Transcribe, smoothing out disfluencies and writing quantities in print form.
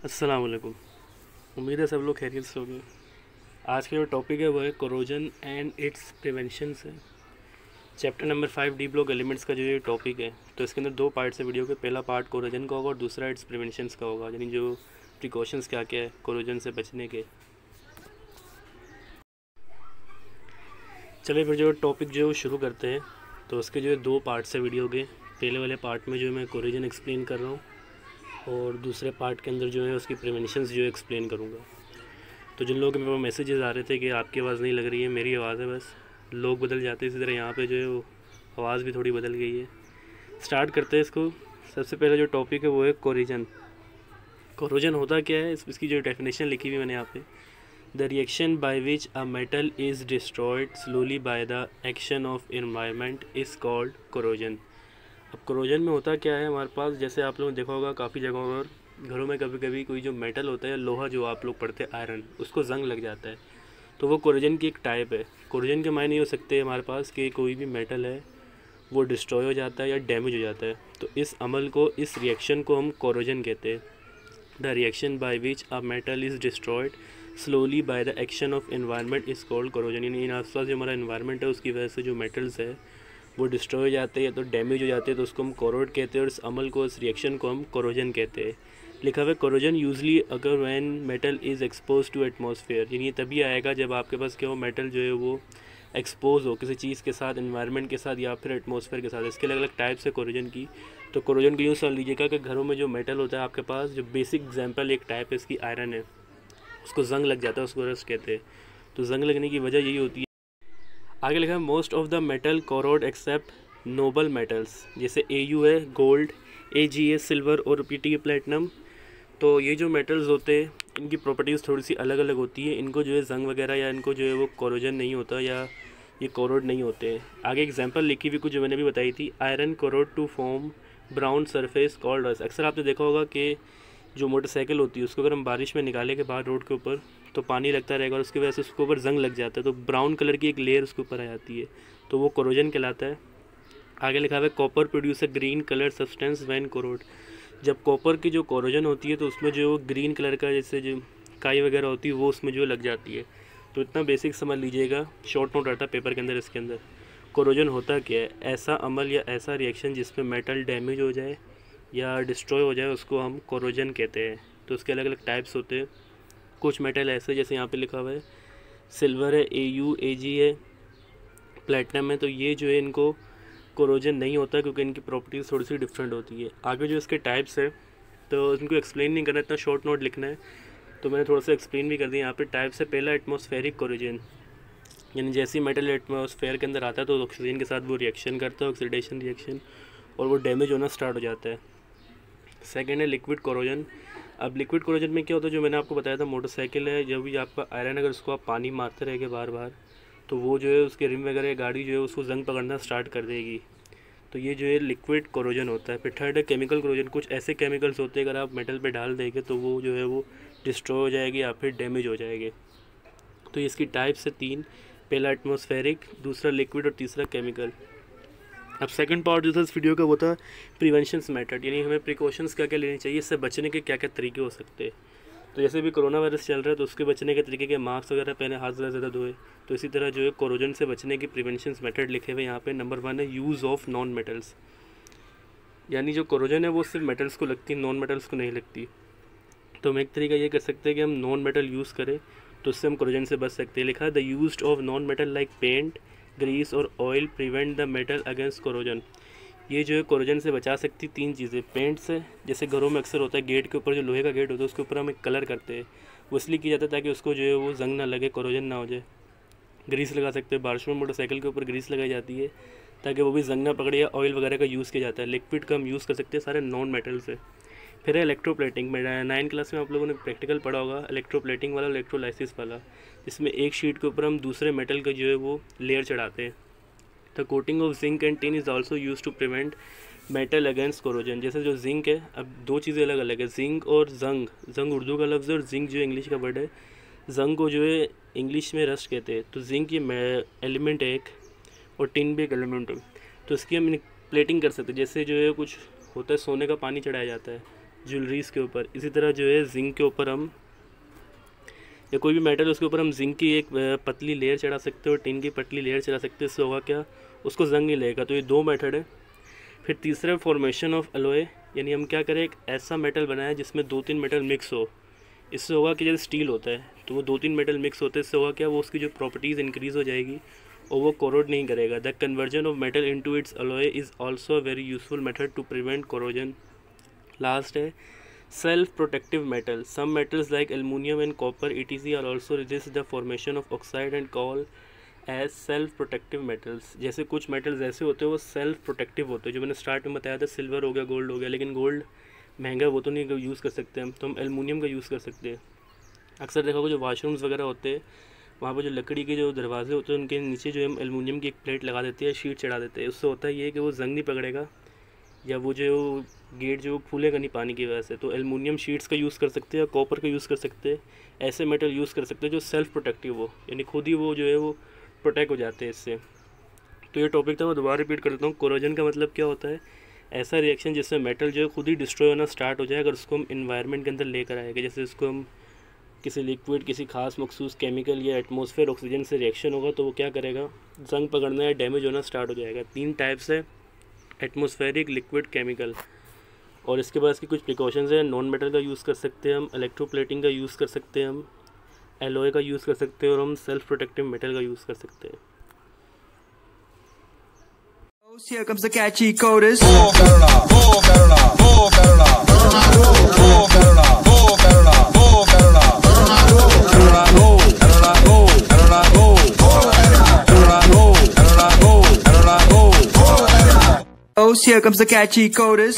अस्सलाम वालेकुम। उम्मीद है सब लोग खैरियत से होंगे। आज का जो टॉपिक है वो है कोरोजन एंड इट्स प्रिवेंशन है। Chapter number 5 D block elements का जो ये टॉपिक है, तो इसके अंदर दो पार्ट्स है वीडियो के। पहला पार्ट कोरोजन का होगा और दूसरा इट्स प्रिवेंशन का होगा, यानी जो प्रिकॉशंस क्या क्या है कोरोजन से बचने के। चलिए फिर जो टॉपिक जो है वो शुरू करते हैं। तो उसके जो है दो पार्ट्स है वीडियो के। पहले वाले पार्ट में जो मैं कोरोजन एक्सप्लेन कर रहा हूँ और दूसरे पार्ट के अंदर जो है उसकी प्रिवेंशंस जो एक्सप्लेन करूँगा। तो जिन लोगों के मेरे पास मैसेजेस आ रहे थे कि आपकी आवाज़ नहीं लग रही है, मेरी आवाज़ है, बस लोग बदल जाते हैं, इसी तरह यहाँ पे जो है वो आवाज़ भी थोड़ी बदल गई है। स्टार्ट करते हैं इसको। सबसे पहले जो टॉपिक है वो है कोरोजन। कोरोजन होता क्या है, इसकी जो डेफिनेशन लिखी हुई मैंने यहाँ पे, the reaction by which a metal is destroyed slowly by the action of environment is called corrosion. अब कोरोजन में होता क्या है हमारे पास, जैसे आप लोगों ने देखा होगा काफ़ी जगहों पर घरों में कभी कभी कोई जो मेटल होता है, लोहा जो आप लोग पढ़ते हैं आयरन, उसको जंग लग जाता है, तो वो कोरोजन की एक टाइप है। कोरोजन के मायने ये हो सकते हैं हमारे पास कि कोई भी मेटल है वो डिस्ट्रॉय हो जाता है या डैमेज हो जाता है, तो इस अमल को, इस रिएक्शन को हम कोरोजन कहते हैं। The reaction by which a metal is destroyed slowly by the action of environment is called corrosion. यानी आसपास जो हमारा एनवायरनमेंट है उसकी वजह से जो मेटल्स है वो डिस्ट्रॉय हो जाते हैं या तो डैमेज हो जाते हैं, तो उसको हम कोरोड कहते हैं और इस अमल को, इस रिएक्शन को हम कोरोजन कहते हैं। लिखा हुआ है कोरोजन यूजली अगर when metal is expose to atmosphere, यानी ये तभी आएगा जब आपके पास क्या हो, मेटल जो है वो एक्सपोज हो किसी चीज़ के साथ, एनवायरनमेंट के साथ या फिर एटमॉस्फेयर के साथ। इसके अलग अलग टाइप्स है कोरोजन की। तो कोरोजन को यूँ समझ लीजिएगा कि घरों में जो मेटल होता है आपके पास, जो बेसिक एग्जाम्पल एक टाइप है इसकी आयरन है, उसको जंग लग जाता है, उसको रस्ट कहते हैं। तो जंग लगने की वजह यही होती है। आगे लिखा है most of the metal corrode except noble metals, जैसे Au है गोल्ड, Ag है सिल्वर और Pt है प्लेटिनम। तो ये जो मेटल्स होते हैं इनकी प्रॉपर्टीज़ थोड़ी सी अलग अलग होती है, इनको जो है जंग वगैरह या इनको जो है वो कोरोजन नहीं होता या ये कोरोड नहीं होते हैं। आगे एग्जांपल लिखी हुई कुछ जो मैंने भी बताई थी, iron corrode to form brown surface called rust. अक्सर आपने देखा होगा कि जो मोटरसाइकिल होती है उसको अगर हम बारिश में निकाले के बाद रोड के ऊपर, तो पानी लगता रहेगा और उसकी वजह से उसके ऊपर जंग लग जाता है, तो ब्राउन कलर की एक लेयर उसके ऊपर आ जाती है, तो वो कोरोजन कहलाता है। आगे लिखा हुआ है copper produce a green colour substance when corrode. जब कॉपर की जो कोरोजन होती है तो उसमें जो ग्रीन कलर का जैसे जो काई वगैरह होती है वो उसमें जो लग जाती है। तो इतना बेसिक समझ लीजिएगा, शॉर्ट नोट रहता है पेपर के अंदर। इसके अंदर कोरोजन होता क्या है, ऐसा अमल या ऐसा रिएक्शन जिसमें मेटल डैमेज हो जाए या डिस्ट्रॉय हो जाए, उसको हम कोरोजन कहते हैं। तो उसके अलग अलग टाइप्स होते हैं। कुछ मेटल ऐसे जैसे यहाँ पे लिखा हुआ है सिल्वर है, Au Ag है, प्लेटिनम है, तो ये जो है इनको कोरोजन नहीं होता क्योंकि इनकी प्रॉपर्टीज़ थोड़ी सी डिफरेंट होती है। आगे जो इसके टाइप्स है तो इनको एक्सप्लेन नहीं करना, इतना शॉर्ट नोट लिखना है, तो मैंने थोड़ा सा एक्सप्लेन भी कर दिया यहाँ पे। टाइप्स है पहला एटमॉस्फेरिक कोरोजन, यानी जैसे ही मेटल एटमॉस्फेयर के अंदर आता है तो ऑक्सीजन के साथ वो रिएक्शन करता है, ऑक्सीडेशन रिएक्शन, और वो डैमेज होना स्टार्ट हो जाता है। सेकेंड है लिक्विड कोरोजन। अब लिक्विड कोरोजन में क्या होता है, जो मैंने आपको बताया था मोटरसाइकिल है, जब भी आपका आयरन अगर उसको आप पानी मारते रहेंगे बार बार, तो वो जो है उसके रिम वगैरह गाड़ी जो है उसको जंग पकड़ना स्टार्ट कर देगी, तो ये जो है लिक्विड कोरोजन होता है। फिर थर्ड है केमिकल कोरोजन। कुछ ऐसे केमिकल्स होते हैं अगर आप मेटल पे डाल देंगे तो वो जो है वो डिस्ट्रॉय हो जाएगी या फिर डैमेज हो जाएगी। तो इसकी टाइप्स है तीन, पहला एटमॉस्फेरिक, दूसरा लिक्विड और तीसरा केमिकल। अब सेकंड पार्ट जो था इस वीडियो का वो था प्रिवेंशंस मेथड, यानी हमें प्रिकॉशंस क्या क्या लेने चाहिए, इससे बचने के क्या क्या तरीके हो सकते हैं। तो जैसे भी कोरोना वायरस चल रहा है तो उसके बचने के तरीके के मास्क वगैरह पहने, हाथ ज़्यादा धोए। तो इसी तरह जो है कोरोजन से बचने की प्रिवेंशंस मेथड लिखे हुए यहाँ पे। नंबर 1 है यूज़ ऑफ नॉन मेटल्स, यानी जो कोरोजन है वो सिर्फ मेटल्स को लगती है, नॉन मेटल्स को नहीं लगती। तो हम एक तरीका ये कर सकते हैं कि हम नॉन मेटल यूज़ करें, तो उससे हम कोरोजन से बच सकते हैं। लिखा है the use of non metal like paint, grease और oil prevent the metal against corrosion. ये जो है कोरोजन से बचा सकती तीन चीज़ें। पेंट से, जैसे घरों में अक्सर होता है गेट के ऊपर जो लोहे का गेट होता है उसके ऊपर हम एक कलर करते हैं, वो इसलिए किया जाता है ताकि उसको जो है वो जंग ना लगे, कोरोजन ना हो जाए। ग्रीस लगा सकते हैं, बारिश में मोटरसाइकिल के ऊपर ग्रीस लगाई जाती है ताकि वो भी जंग ना पकड़े, या ऑयल वगैरह का यूज़ किया जाता है। लिक्विड का हम यूज़ कर सकते हैं सारे नॉन मेटल से। फिर है इलेक्ट्रोप्लेटिंग। मेरा 9 क्लास में आप लोगों ने प्रैक्टिकल पढ़ा होगा इलेक्ट्रोप्लेटिंग वाला, इलेक्ट्रोलाइसिस वाला, जिसमें एक शीट के ऊपर हम दूसरे मेटल का जो है वो लेयर चढ़ाते हैं। The coating of zinc and tin is also use to prevent metal against corrosion. जैसे जो जिंक है, अब दो चीज़ें अलग अलग है, जिंक और जंग। जंग उर्दू का लफ्ज़ है और जिंक जो इंग्लिश का वर्ड है। जंग को जो है इंग्लिश में रस्ट कहते हैं। तो जिंक ये एलिमेंट है एक, और टिन भी एक एलिमेंट है। तो इसकी हम प्लेटिंग कर सकते हैं। जैसे जो है कुछ होता है, सोने का पानी चढ़ाया जाता है, ज्वेलरीज़ के ऊपर। इसी तरह जो है जिंक के ऊपर हम, या कोई भी मेटल उसके ऊपर हम जिंक की एक पतली लेयर चढ़ा सकते हो और टिन की पतली लेयर चढ़ा सकते हैं। इससे होगा क्या, उसको जंग नहीं लगेगा। तो ये 2 मेथड है। फिर तीसरा फॉर्मेशन ऑफ एलॉय, यानी हम क्या करें, एक ऐसा मेटल बनाए जिसमें 2-3 मेटल मिक्स हो। इससे होगा कि जैसे स्टील होता है तो वो 2-3 मेटल मिक्स होते हैं, इससे होगा क्या, वो उसकी जो प्रॉपर्टीज़ इंक्रीज़ हो जाएगी और वो कोरोड नहीं करेगा। The conversion of metal into its alloy is also a very useful method to prevent corrosion. Last है self protective metal. Some metals like aluminium and copper etc are also resist the formation of oxide and call as self protective metals. जैसे कुछ metals ऐसे होते हैं वो self protective होते हैं, जो मैंने स्टार्ट में बताया था, सिल्वर हो गया, गोल्ड हो गया। लेकिन गोल्ड महंगा, वो तो नहीं यूज़ कर सकते हम, तो हम एल्युमिनियम का यूज़ कर सकते हैं। अक्सर देखा होगा जो वाशरूम्स वगैरह होते हैं वहाँ पर जो लकड़ी के जो दरवाजे होते हैं उनके नीचे जो हम एल्युमिनियम की एक प्लेट लगा देते हैं, शीट चढ़ा देते हैं। उससे होता है ये कि वो जंग नहीं पकड़ेगा या वो जो गेट जो फूलेगा नहीं पानी की वजह से। तो एल्युमिनियम शीट्स का यूज़ कर सकते हैं, कॉपर का यूज़ कर सकते हैं, ऐसे मेटल यूज़ कर सकते हैं जो सेल्फ प्रोटेक्टिव हो, यानी खुद ही वो जो है वो प्रोटेक्ट हो जाते हैं इससे। तो ये टॉपिक था, मैं दोबारा रिपीट कर देता हूँ। कोरोजन का मतलब क्या होता है, ऐसा रिएक्शन जिसमें मेटल जो है खुद ही डिस्ट्रॉय होना स्टार्ट हो जाए अगर उसको हम इन्वायरमेंट के अंदर लेकर आएगा। जैसे इसको हम किसी लिक्विड, किसी खास मखसूस केमिकल या एटमॉस्फेयर ऑक्सीजन से रिएक्शन होगा तो वो क्या करेगा, जंग पकड़ना या डैमेज होना स्टार्ट हो जाएगा। 3 टाइप्स है, एटमॉस्फेरिक, लिक्विड, केमिकल। और इसके बाद इसकी कुछ प्रिकॉशंस हैं। नॉन मेटल का यूज़ कर सकते हैं हम, इलेक्ट्रोप्लेटिंग का यूज़ कर सकते हैं हम, एलॉय का यूज़ कर सकते हैं और हम सेल्फ प्रोटेक्टिव मेटल का यूज़ कर सकते हैं। Here comes the catchy chorus. Oh, here comes the catchy chorus.